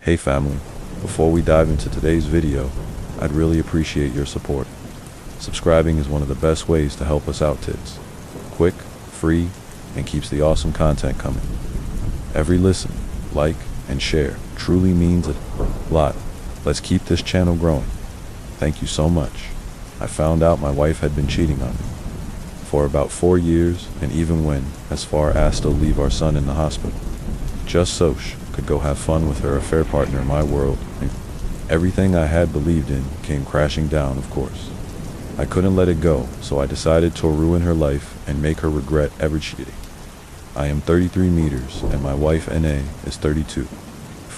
Hey family, before we dive into today's video, I'd really appreciate your support. Subscribing is one of the best ways to help us out, kids. Quick, free, and keeps the awesome content coming. Every listen, like, and share truly means a lot. Let's keep this channel growing. Thank you so much. I found out my wife had been cheating on me for about 4 years, and even went as far as to leave our son in the hospital, just so she could go have fun with her affair partner in my world. And everything I had believed in came crashing down, of course. I couldn't let it go, so I decided to ruin her life and make her regret ever cheating. I am 33 meters, and my wife, N.A., is 32.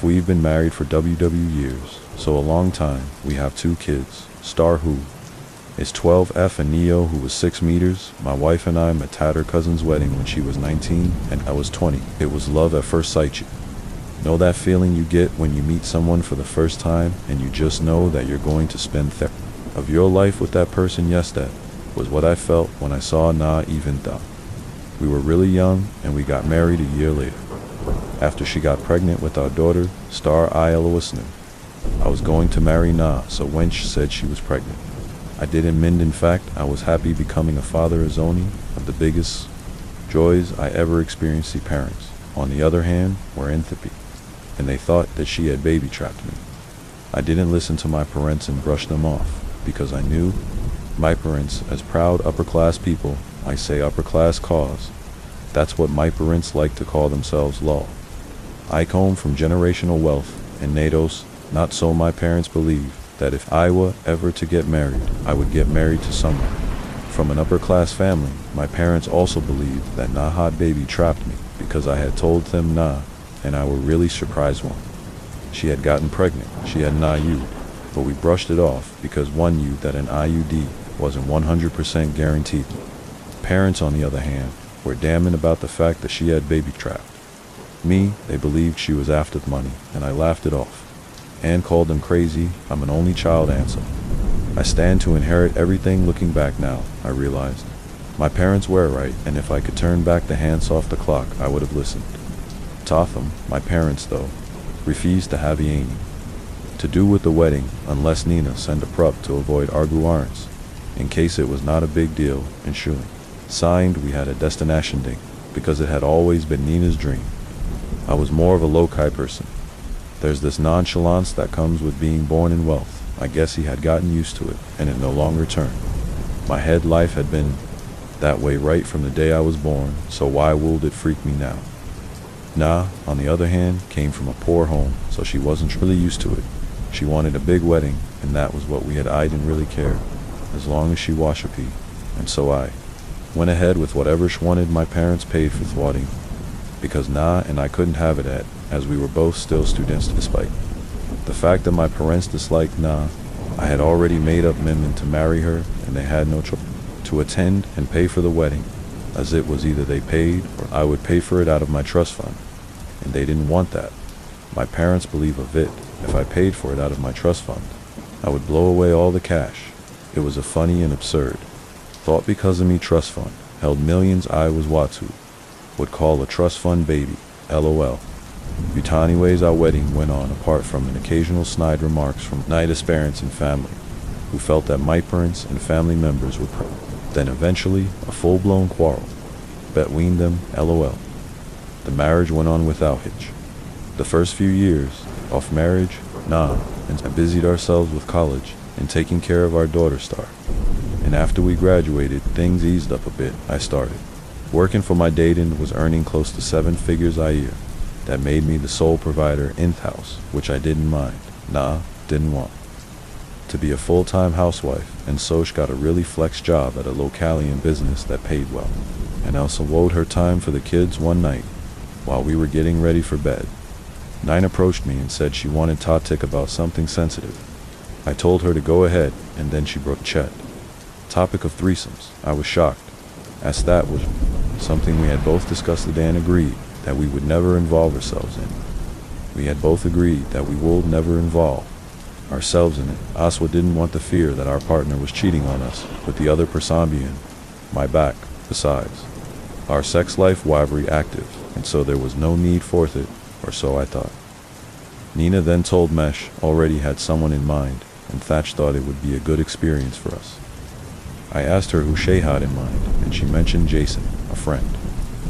We've been married for years, so a long time. We have 2 kids, Star, who is 12F, and Neo, who was 6 meters. My wife and I met at her cousin's wedding when she was 19 and I was 20. It was love at first sight. You know that feeling you get when you meet someone for the first time and you just know that you're going to spend the of your life with that person? Yes, that was what I felt when I saw Na. Even though we were really young, and we got married a year later. After she got pregnant with our daughter, Star, I was going to marry Na, so when she said she was pregnant, I didn't mind. In fact, I was happy. Becoming a father is only of the biggest joys I ever experienced. The parents, on the other hand, were entropy, and they thought that she had baby trapped me. I didn't listen to my parents and brushed them off, because I knew my parents, as proud upper-class people, I say upper-class cause, that's what my parents like to call themselves, law. I come from generational wealth and NATO's, not so. My parents believed that if I were ever to get married, I would get married to someone from an upper-class family. My parents also believed that Na had baby trapped me because I had told them Na, and I were really surprised when she had gotten pregnant. She had an IUD, but we brushed it off because one knew that an IUD wasn't 100% guaranteed. Parents, on the other hand, were damning about the fact that she had baby trapped me. They believed she was after the money, and I laughed it off and called them crazy. I'm an only child, answer. I stand to inherit everything. Looking back now, I realized my parents were right, and if I could turn back the hands off the clock, I would have listened. Totham, my parents, though, refused to have any to do with the wedding unless Nina sent a prop to avoid arguments, in case it was not a big deal. And surely, signed, we had a destination date, because it had always been Nina's dream. I was more of a low-key person. There's this nonchalance that comes with being born in wealth. I guess he had gotten used to it, and it no longer turned. My head life had been that way right from the day I was born, so why would it freak me now? Na, on the other hand, came from a poor home, so she wasn't really used to it. She wanted a big wedding, and that was what we had. I didn't really care, as long as she washed her pee. And so I went ahead with whatever she wanted. My parents paid for thwarting, because Na and I couldn't have it as we were both still students. Despite the fact that my parents disliked Na, I had already made up amendment to marry her, and they had no choice to attend and pay for the wedding, as it was either they paid or I would pay for it out of my trust fund, and they didn't want that. My parents believe of it. If I paid for it out of my trust fund, I would blow away all the cash. It was a funny and absurd thought, because of me trust fund held millions. I was Watu would call a trust fund baby, LOL. But anyways, our wedding went on, apart from an occasional snide remarks from Nida's parents and family, who felt that my parents and family members were then eventually a full-blown quarrel between them, LOL. The marriage went on without hitch. The first few years off marriage, Na and I busied ourselves with college and taking care of our daughter Star. And after we graduated, things eased up a bit. I started working for my date and was earning close to 7 figures a year. That made me the sole provider in-house, which I didn't mind. Na didn't want to be a full-time housewife, and so she got a really flex job at a localian business that paid well. And also owed her time for the kids. One night, while we were getting ready for bed, Nina approached me and said she wanted to talk about something sensitive. I told her to go ahead, and then she broke chat. Topic of threesomes. I was shocked, as that was something we had both discussed and agreed that we would never involve ourselves in. We had both agreed that we would never involve ourselves in it. Aswa didn't want the fear that our partner was cheating on us with the other person behind my back. Besides, our sex life was very active, and so there was no need for it, or so I thought. Nina then told Mesh already had someone in mind, and Thatch thought it would be a good experience for us. I asked her who Shay had in mind, and she mentioned Jason, a friend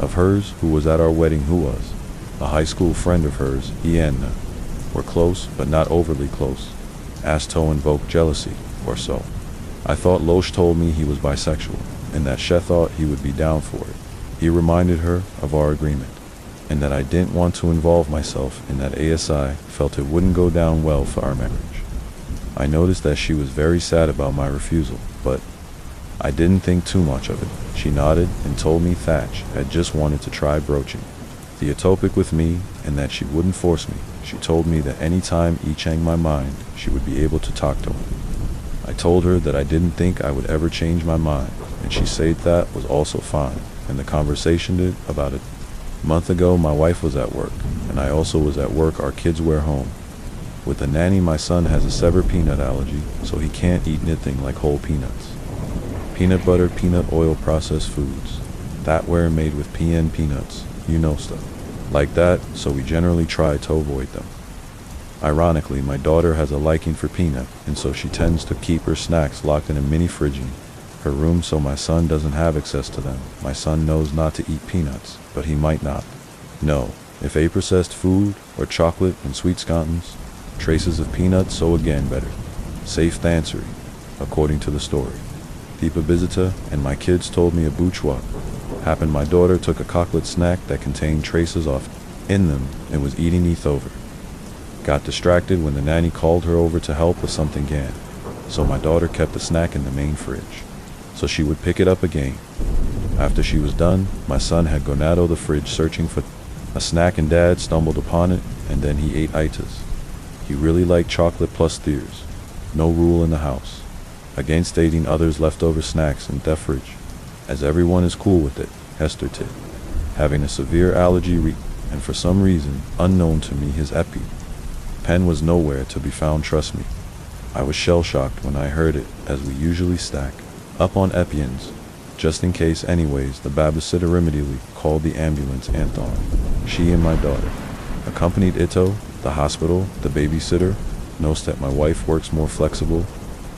of hers who was at our wedding who was a high school friend of hers, Ianna. We're close, but not overly close, as to invoke jealousy, or so. I thought Loesch told me he was bisexual, and that She thought he would be down for it. He reminded her of our agreement, and that I didn't want to involve myself in that ASI felt it wouldn't go down well for our marriage. I noticed that she was very sad about my refusal, but I didn't think too much of it. She nodded and told me Thatch had just wanted to try broaching the utopic with me and that she wouldn't force me. She told me that any time he changed my mind, she would be able to talk to him. I told her that I didn't think I would ever change my mind, and she said that was also fine, and the conversation did about it. A month ago, my wife was at work, and I also was at work. Our kids were home. With the nanny, my son has a severe peanut allergy, so he can't eat anything like whole peanuts. Peanut butter, peanut oil, processed foods. That were made with PN peanuts, you know, stuff like that, so we generally try to avoid them. Ironically, my daughter has a liking for peanut, and so she tends to keep her snacks locked in a mini fridge in her room so my son doesn't have access to them. My son knows not to eat peanuts, but he might not know if a processed food or chocolate and sweet scones, traces of peanuts, so again better. Safe answer, according to the story. Deepa Bizita and my kids told me a bouchwa happened. My daughter took a chocolate snack that contained traces of in them and was eating it over. Got distracted when the nanny called her over to help with something again, so my daughter kept the snack in the main fridge, so she would pick it up again. After she was done, my son had gone out of the fridge searching for a snack, and Dad stumbled upon it, and then he ate itas. He really liked chocolate plus tears. No rule in the house against eating others' leftover snacks in the fridge, as everyone is cool with it. Hester did, having a severe allergy and for some reason unknown to me his pen was nowhere to be found. Trust me, I was shell-shocked when I heard it, as we usually stack up on EpiPens just in case. Anyways, the babysitter immediately called the ambulance. Anton, she and my daughter accompanied Ito, the hospital. The babysitter knows that my wife works more flexible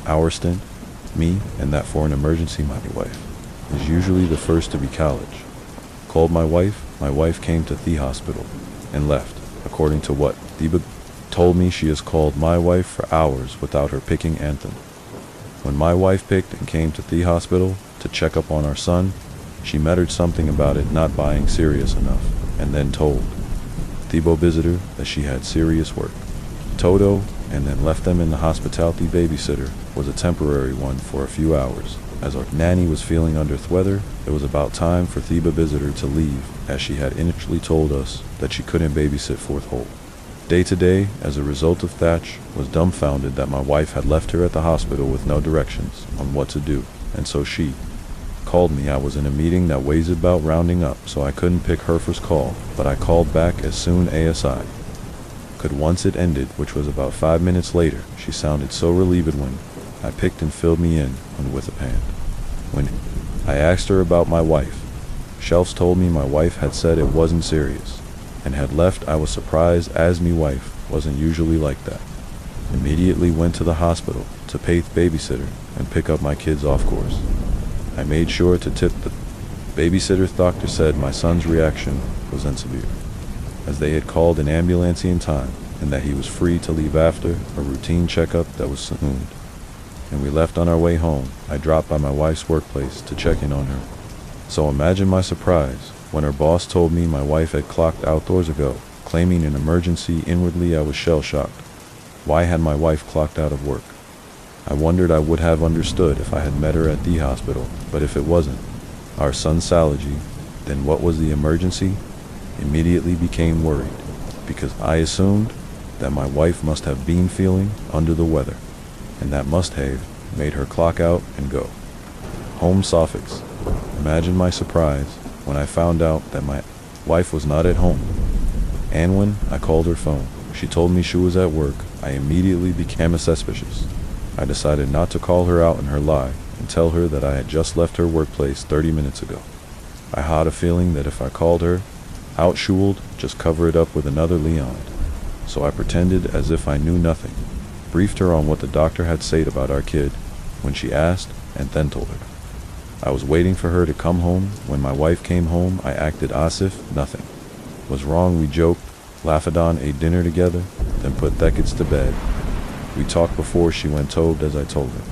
hour stint, me, and that for an emergency my wife is usually the first to be college. Called my wife came to the hospital and left. According to what Deepa told me, she has called my wife for hours without her picking Anthem. When my wife picked and came to the hospital to check up on our son, she muttered something about it not being serious enough, and then told Thibault visitor that she had serious work. Toto, and then left them in the hospitality. Babysitter was a temporary one for a few hours. As our nanny was feeling under the weather, it was about time for Thiba visitor to leave, as she had initially told us that she couldn't babysit for the whole day today. As a result of Thatch was dumbfounded that my wife had left her at the hospital with no directions on what to do, and so she called me. I was in a meeting that was about rounding up, so I couldn't pick her first call, but I called back as soon as I could. Once it ended, which was about 5 minutes later, she sounded so relieved when I picked and filled me in with a pan. When I asked her about my wife, Shelves told me my wife had said it wasn't serious and had left. I was surprised, as me wife wasn't usually like that. Immediately went to the hospital to pay the babysitter and pick up my kids off course. I made sure to tip the babysitter. Doctor said my son's reaction was unsevere, as they had called an ambulance in time, and that he was free to leave after a routine checkup that was soon. And we left on our way home. I dropped by my wife's workplace to check in on her. So imagine my surprise when her boss told me my wife had clocked outdoors ago, claiming an emergency. Inwardly, I was shell-shocked. Why had my wife clocked out of work? I wondered. I would have understood if I had met her at the hospital, but if it wasn't our son's allergy, then what was the emergency? Immediately became worried, because I assumed that my wife must have been feeling under the weather, and that must have made her clock out and go home. Suffix. Imagine my surprise when I found out that my wife was not at home. And when I called her phone, she told me she was at work. I immediately became suspicious. I decided not to call her out in her lie and tell her that I had just left her workplace 30 minutes ago. I had a feeling that if I called her out, she would just cover it up with another Leon. so I pretended as if I knew nothing, briefed her on what the doctor had said about our kid when she asked, and then told her. I was waiting for her to come home. When my wife came home, I acted as if nothing was wrong. We joked, laughed on, ate dinner together, then put the kids to bed. We talked before she went told as I told her.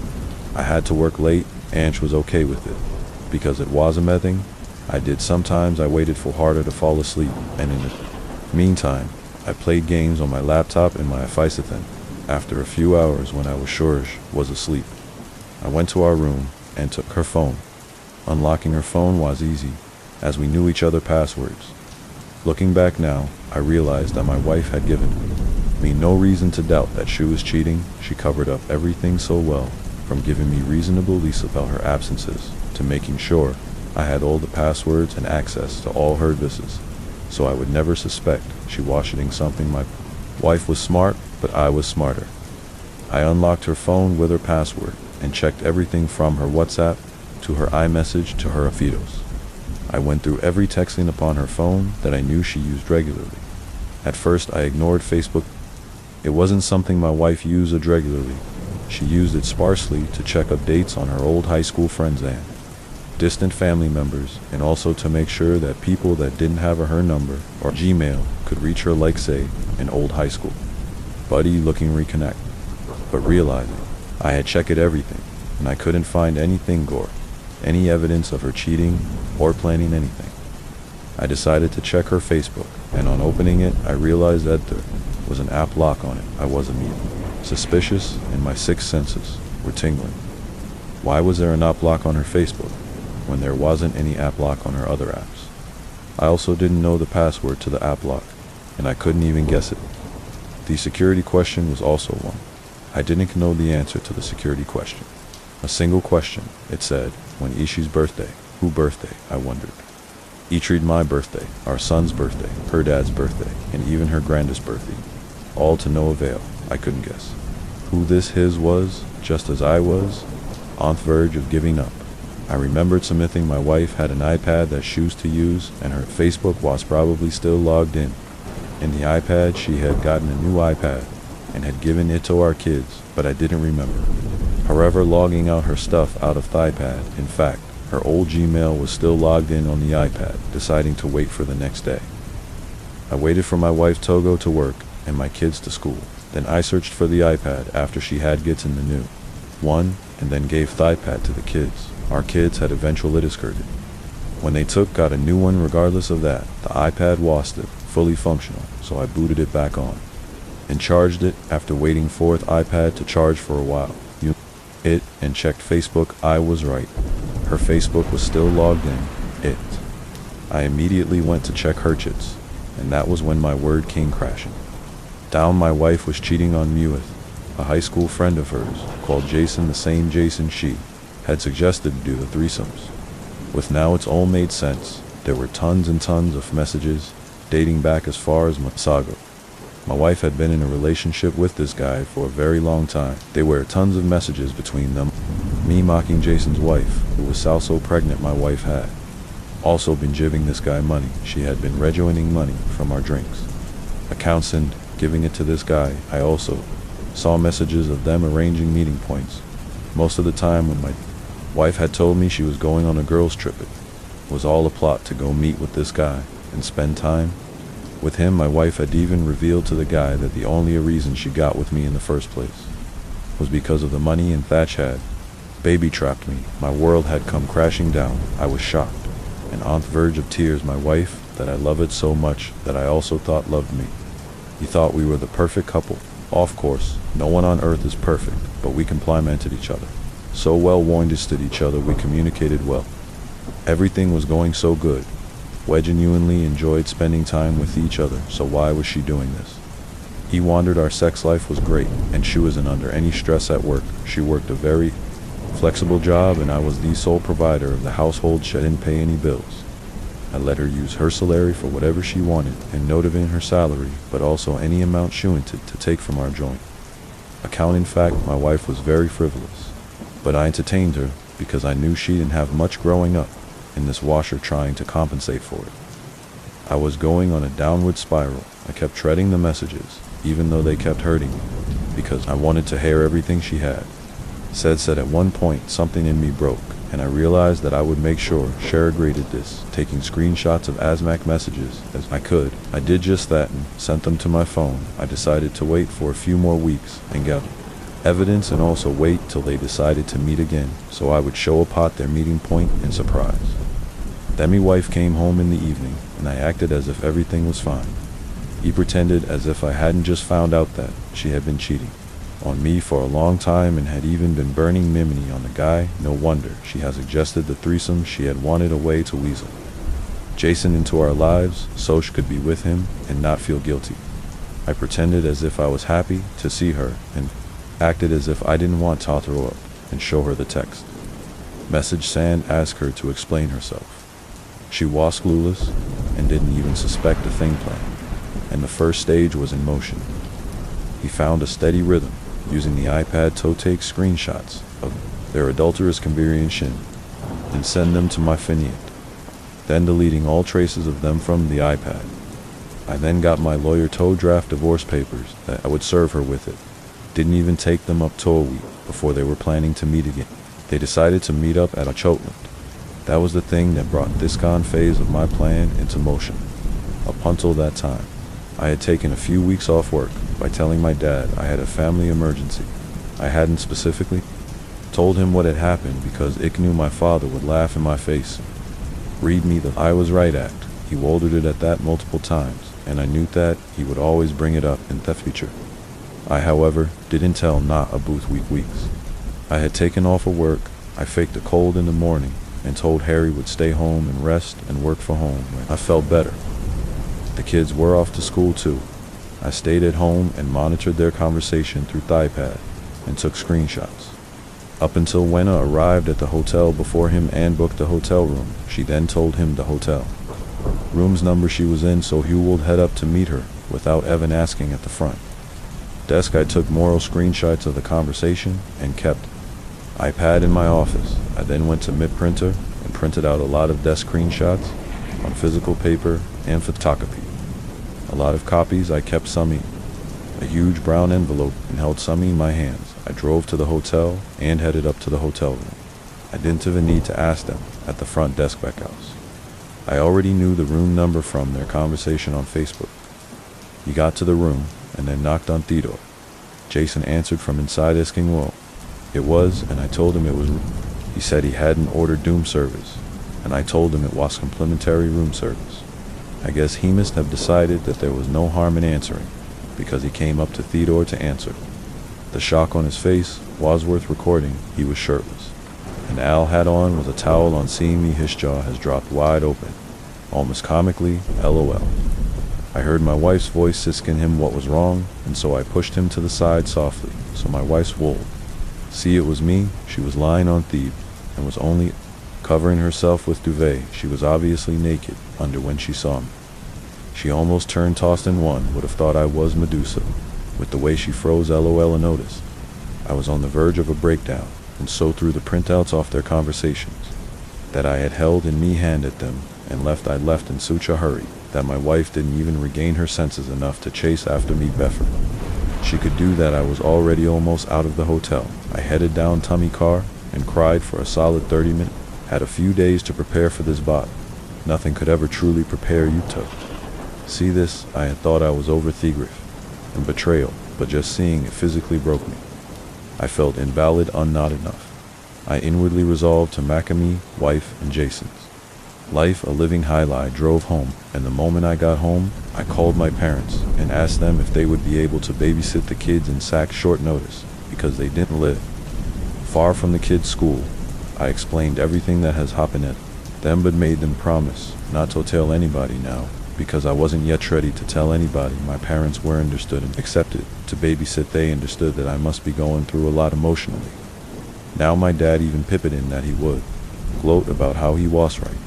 I had to work late, and she was okay with it, because it was a thing I did. Sometimes I waited for harder to fall asleep, and in the meantime, I played games on my laptop in my iPhone. After a few hours, when I was sure she was asleep, I went to our room and took her phone. Unlocking her phone was easy, as we knew each other's passwords. Looking back now, I realized that my wife had given me no reason to doubt that she was cheating. She covered up everything so well, from giving me reasonable beliefs about her absences, to making sure I had all the passwords and access to all her devices, so I would never suspect she was doing something. My wife was smart, but I was smarter. I unlocked her phone with her password and checked everything from her WhatsApp to her iMessage to her photos. I went through every texting upon her phone that I knew she used regularly. At first, I ignored Facebook. It wasn't something my wife used regularly. She used it sparsely to check updates on her old high school friends and distant family members, and also to make sure that people that didn't have her number or Gmail could reach her, like say, an old high school buddy looking reconnect. But realizing I had checked everything, and I couldn't find anything any evidence of her cheating or planning anything. I decided to check her Facebook, and on opening it, I realized that there was an app lock on it. I was immediately suspicious, and my sixth senses were tingling. Why was there an app lock on her Facebook when there wasn't any app lock on her other apps? I also didn't know the password to the app lock, and I couldn't even guess it. The security question was also one. I didn't know the answer to the security question. A single question. It said, when Ishi's birthday? Who birthday? I wondered. Each read my birthday, our son's birthday, her dad's birthday, and even her grandest birthday. All to no avail. I couldn't guess who this his was, just as I was on the verge of giving up. I remembered submitting my wife had an iPad that she used to use, and her Facebook was probably still logged in. In the iPad, she had gotten a new iPad and had given it to our kids, but I didn't remember. However, logging out her stuff out of the iPad, in fact, her old Gmail was still logged in on the iPad, deciding to wait for the next day. I waited for my wife to go to work and my kids to school. Then I searched for the iPad after she had gotten the new one, and then gave the iPad to the kids. Our kids had eventually discarded. When they got a new one, regardless of that, the iPad was still fully functional, so I booted it back on and charged it. After waiting for the iPad to charge for a while, it and checked Facebook. I was right. Her Facebook was still logged in. I immediately went to check her chats, and that was when my word came crashing down. My wife was cheating on me with a high school friend of hers called Jason, the same Jason she had suggested to do the threesomes with. Now it's all made sense. There were tons and tons of messages dating back as far as Masago. My wife had been in a relationship with this guy for a very long time. There were tons of messages between them. Me mocking Jason's wife, who was also pregnant. My wife had also been giving this guy money. She had been rejoining money from our drinks accounts and giving it to this guy. I also saw messages of them arranging meeting points. Most of the time when my wife had told me she was going on a girls' trip, it was all a plot to go meet with this guy and spend time with him. My wife had even revealed to the guy that the only reason she got with me in the first place was because of the money, and Thatch had baby trapped me. My world had come crashing down. I was shocked and on the verge of tears. My wife, that I loved so much, that I also thought loved me. He thought we were the perfect couple. Of course, no one on earth is perfect, but we complemented each other so well, we understood each other, we communicated well. Everything was going so good. We genuinely enjoyed spending time with each other, so why was she doing this? He wondered. Our sex life was great, and she wasn't under any stress at work. She worked a very flexible job, and I was the sole provider of the household. She didn't pay any bills. I let her use her salary for whatever she wanted, and not even her salary, but also any amount she wanted to take from our joint account. In fact, my wife was very frivolous, but I entertained her because I knew she didn't have much growing up in this washer, trying to compensate for it. I was going on a downward spiral. I kept treading the messages even though they kept hurting me, because I wanted to hear everything she had. Said at one point something in me broke, and I realized that I would make sure Cher graded this, taking screenshots of ASMAC messages as I could. I did just that and sent them to my phone. I decided to wait for a few more weeks and get evidence, and also wait till they decided to meet again, so I would show Pot their meeting point in surprise. Then my wife came home in the evening, and I acted as if everything was fine. He pretended as if I hadn't just found out that she had been cheating on me for a long time and had even been burning Mimini on the guy. No wonder she had suggested the threesome she had wanted away to weasel Jason into our lives so she could be with him and not feel guilty. I pretended as if I was happy to see her and acted as if I didn't want to throw up and show her the text message Sand asked her to explain herself. She was clueless and didn't even suspect a thing planned, and the first stage was in motion. He found a steady rhythm, using the iPad to take screenshots of their adulterous combination and send them to my finiant, then deleting all traces of them from the iPad. I then got my lawyer to draft divorce papers that I would serve her with it. Didn't even take them up to a week before they were planning to meet again. They decided to meet up at a Chotland. That was the thing that brought this phase of my plan into motion. Up until that time, I had taken a few weeks off work by telling my dad I had a family emergency. I hadn't specifically told him what had happened because I knew my father would laugh in my face. Read me the I was right act. He worded it at that multiple times, and I knew that he would always bring it up in the future. I, however, didn't tell not a booth weeks. I had taken off of work. I faked a cold in the morning and told Harry would stay home and rest and work from home when I felt better. The kids were off to school too. I stayed at home and monitored their conversation through the iPad and took screenshots. Up until Wenna arrived at the hotel before him and booked the hotel room. She then told him the hotel room's number she was in, so he would head up to meet her without Evan asking at the front desk. I took moral screenshots of the conversation and kept iPad in my office. I then went to my printer and printed out a lot of desk screenshots on physical paper and photocopy. A lot of copies. I kept some in a huge brown envelope and held some in my hands. I drove to the hotel and headed up to the hotel room. I didn't even need to ask them at the front desk back house. I already knew the room number from their conversation on Facebook. He got to the room and then knocked on the door. Jason answered from inside asking well it was, and I told him it was. He said he hadn't ordered room service, and I told him it was complimentary room service. I guess he must have decided that there was no harm in answering, because he came up to Theodore to answer. The shock on his face was worth recording. He was shirtless. An owl hat on with a towel on. Seeing me, his jaw has dropped wide open, almost comically, LOL. I heard my wife's voice asking him what was wrong, and so I pushed him to the side softly, so my wife's wool. See, it was me. She was lying on Thebe, and was only covering herself with duvet. She was obviously naked under when she saw me. She almost turned tossed in one, would have thought I was Medusa, with the way she froze. LOL. A notice. I was on the verge of a breakdown, and so threw the printouts off their conversations that I had held in me hand at them, and left. I left in such a hurry that my wife didn't even regain her senses enough to chase after me. Before she could do that, I was already almost out of the hotel. I headed down Tummy car and cried for a solid 30 minutes. Had a few days to prepare for this bot. Nothing could ever truly prepare you to see this. I had thought I was over the grief and betrayal, but just seeing it physically broke me. I felt invalid, not enough. I inwardly resolved to Macamee, wife, and Jason's life a living highlight. Drove home, and the moment I got home, I called my parents and asked them if they would be able to babysit the kids in short notice, because they didn't live far from the kids' school. I explained everything that has happened at them, but made them promise not to tell anybody now, because I wasn't yet ready to tell anybody. My parents were understood and accepted to babysit. They understood that I must be going through a lot emotionally. Now my dad even pipped in that he would gloat about how he was right,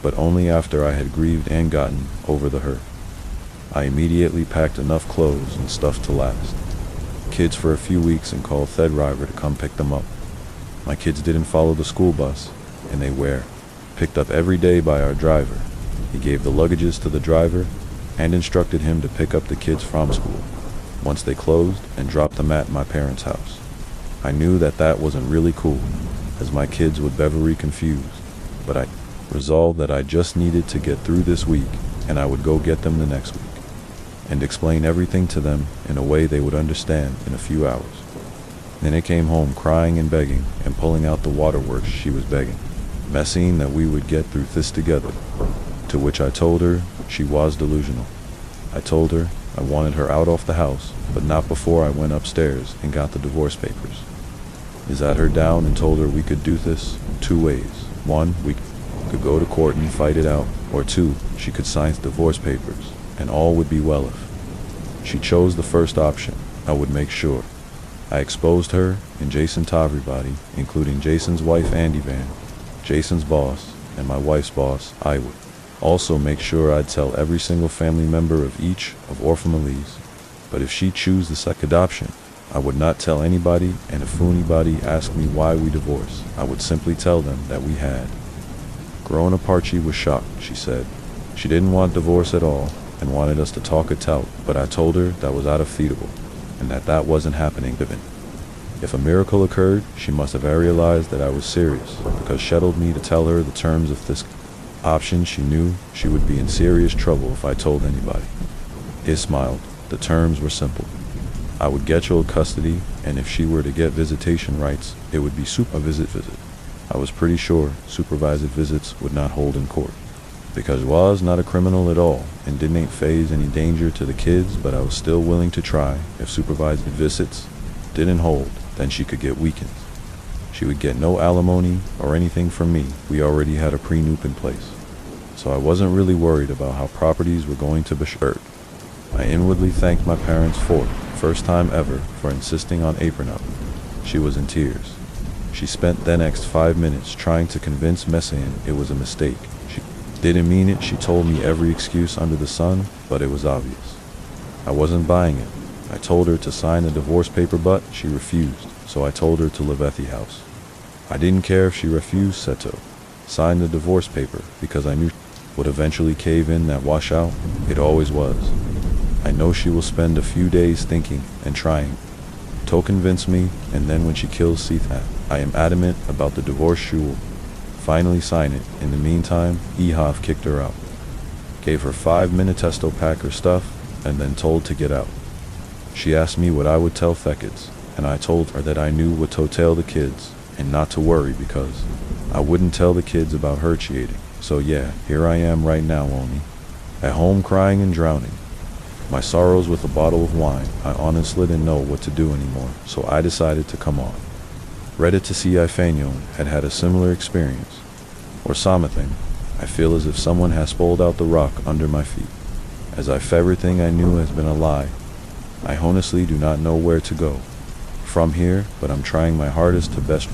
but only after I had grieved and gotten over the hurt. I immediately packed enough clothes and stuff to last kids for a few weeks and called the driver to come pick them up. My kids didn't follow the school bus, and they were picked up every day by our driver. He gave the luggages to the driver and instructed him to pick up the kids from school. once they closed and dropped them at my parents' house. I knew that that wasn't really cool, as my kids would be very confused, but I resolved that I just needed to get through this week and I would go get them the next week and explain everything to them in a way they would understand in a few hours. Then I came home crying and begging and pulling out the waterworks she was begging, messing that we would get through this together, to which I told her she was delusional. I told her I wanted her out of the house, but not before I went upstairs and got the divorce papers. I sat her down and told her we could do this 2 ways. 1, we could go to court and fight it out, or 2, she could sign the divorce papers, and all would be well if she chose the first option. I would make sure I exposed her and Jason to everybody, including Jason's wife Andy Van, Jason's boss, and my wife's boss. I would also make sure I'd tell every single family member of each of our families. But if she chose the second option, I would not tell anybody, and if anybody asked me why we divorced, I would simply tell them that we had grown apart. She was shocked. She said she didn't want divorce at all and wanted us to talk it out, but I told her that was undefeatable and that wasn't happening. If a miracle occurred, she must have realized that I was serious, because she told me to tell her the terms of this option. She knew she would be in serious trouble if I told anybody. I smiled. The terms were simple. I would get your custody, and if she were to get visitation rights, it would be supervised visit. I was pretty sure supervised visits would not hold in court, because I was not a criminal at all and didn't face any danger to the kids, but I was still willing to try. If supervised visits didn't hold, then she could get weakened. She would get no alimony or anything from me. We already had a prenup in place, so I wasn't really worried about how properties were going to be shared. I inwardly thanked my parents for, first time ever, for insisting on a prenup. She was in tears. She spent the next 5 minutes trying to convince Messian it was a mistake. She didn't mean it. She told me every excuse under the sun, but it was obvious. I wasn't buying it. I told her to sign the divorce paper, but she refused, so I told her to leave at the house. I didn't care if she refused to sign the divorce paper, because I knew would eventually cave in. That washout, it always was. I know she will spend a few days thinking and trying to convince me, and then when she kills Seth, I am adamant about the divorce. She will finally sign it. In the meantime, Ehov kicked her out, gave her 5 minutes to pack her stuff, and then told to get out. She asked me what I would tell Thekits, and I told her that I knew what to tell the kids, and not to worry because I wouldn't tell the kids about her cheating. So yeah, here I am right now, only at home crying and drowning my sorrows with a bottle of wine. I honestly didn't know what to do anymore, so I decided to come on Reddit to see if anyone had had a similar experience or something. I feel as if someone has pulled out the rock under my feet, as if everything I knew has been a lie. I honestly do not know where to go from here, but I'm trying my hardest to best